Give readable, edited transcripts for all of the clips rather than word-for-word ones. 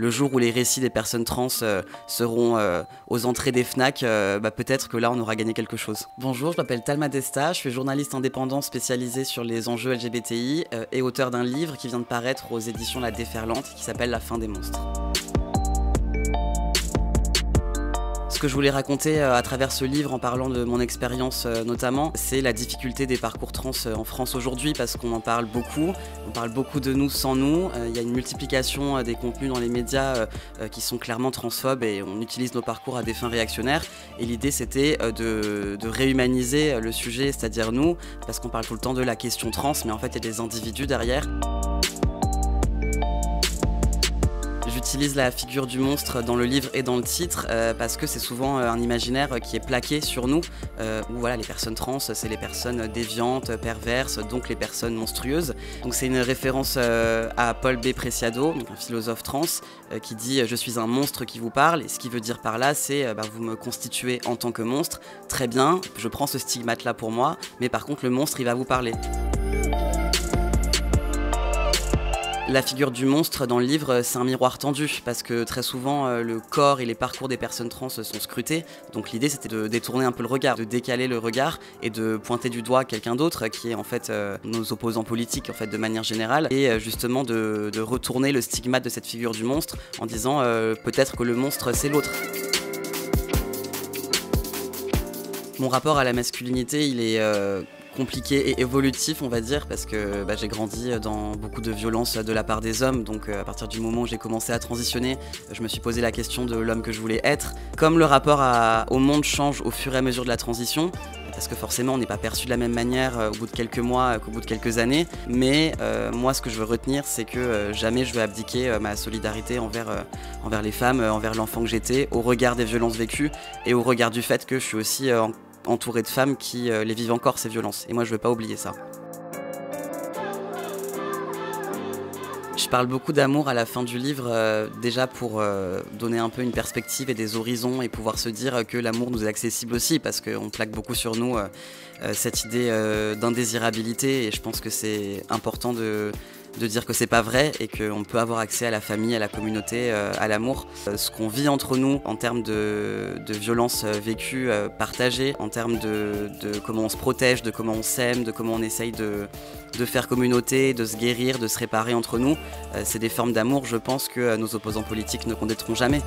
le jour où les récits des personnes trans seront aux entrées des FNAC, peut-être que là on aura gagné quelque chose. Bonjour, je m'appelle Talma Desta, je suis journaliste indépendant spécialisé sur les enjeux LGBTI et auteur d'un livre qui vient de paraître aux éditions La Déferlante qui s'appelle La fin des monstres. Ce que je voulais raconter à travers ce livre en parlant de mon expérience notamment, c'est la difficulté des parcours trans en France aujourd'hui parce qu'on en parle beaucoup, on parle beaucoup de nous sans nous, il y a une multiplication des contenus dans les médias qui sont clairement transphobes et on utilise nos parcours à des fins réactionnaires et l'idée c'était de réhumaniser le sujet, c'est-à-dire nous, parce qu'on parle tout le temps de la question trans mais en fait il y a des individus derrière. J'utilise la figure du monstre dans le livre et dans le titre parce que c'est souvent un imaginaire qui est plaqué sur nous où voilà, les personnes trans c'est les personnes déviantes, perverses, donc les personnes monstrueuses. Donc c'est une référence à Paul B. Preciado, un philosophe trans qui dit « Je suis un monstre qui vous parle » et ce qu'il veut dire par là c'est « Vous me constituez en tant que monstre, très bien, je prends ce stigmate là pour moi, mais par contre le monstre il va vous parler ». La figure du monstre dans le livre, c'est un miroir tendu parce que très souvent le corps et les parcours des personnes trans sont scrutés. Donc l'idée c'était de détourner un peu le regard, de décaler le regard et de pointer du doigt quelqu'un d'autre qui est en fait nos opposants politiques en fait de manière générale et justement de retourner le stigmate de cette figure du monstre en disant peut-être que le monstre c'est l'autre. Mon rapport à la masculinité, il est compliqué et évolutif on va dire parce que j'ai grandi dans beaucoup de violences de la part des hommes donc à partir du moment où j'ai commencé à transitionner je me suis posé la question de l'homme que je voulais être. Comme le rapport au monde change au fur et à mesure de la transition parce que forcément on n'est pas perçu de la même manière au bout de quelques mois qu'au bout de quelques années mais moi ce que je veux retenir c'est que jamais je veux abdiquer ma solidarité envers les femmes, envers l'enfant que j'étais au regard des violences vécues et au regard du fait que je suis aussi entouré de femmes qui les vivent encore ces violences et moi je veux pas oublier ça. Je parle beaucoup d'amour à la fin du livre déjà pour donner un peu une perspective et des horizons et pouvoir se dire que l'amour nous est accessible aussi parce qu'on plaque beaucoup sur nous cette idée d'indésirabilité et je pense que c'est important de dire que c'est pas vrai et qu'on peut avoir accès à la famille, à la communauté, à l'amour. Ce qu'on vit entre nous en termes de violences vécues, partagées, en termes de comment on se protège, de comment on s'aime, de comment on essaye de faire communauté, de se guérir, de se réparer entre nous, c'est des formes d'amour, je pense, que nos opposants politiques ne connaîtront jamais.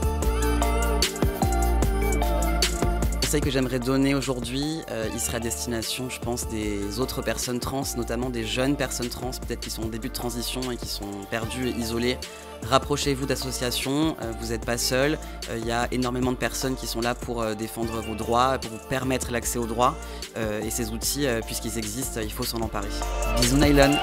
Le conseil que j'aimerais donner aujourd'hui, il sera à destination, je pense, des autres personnes trans, notamment des jeunes personnes trans, peut-être qui sont au début de transition et qui sont perdues et isolées. Rapprochez-vous d'associations, vous n'êtes pas seuls, il y a énormément de personnes qui sont là pour défendre vos droits, pour vous permettre l'accès aux droits, et ces outils, puisqu'ils existent, il faut s'en emparer. Bisous Nylon.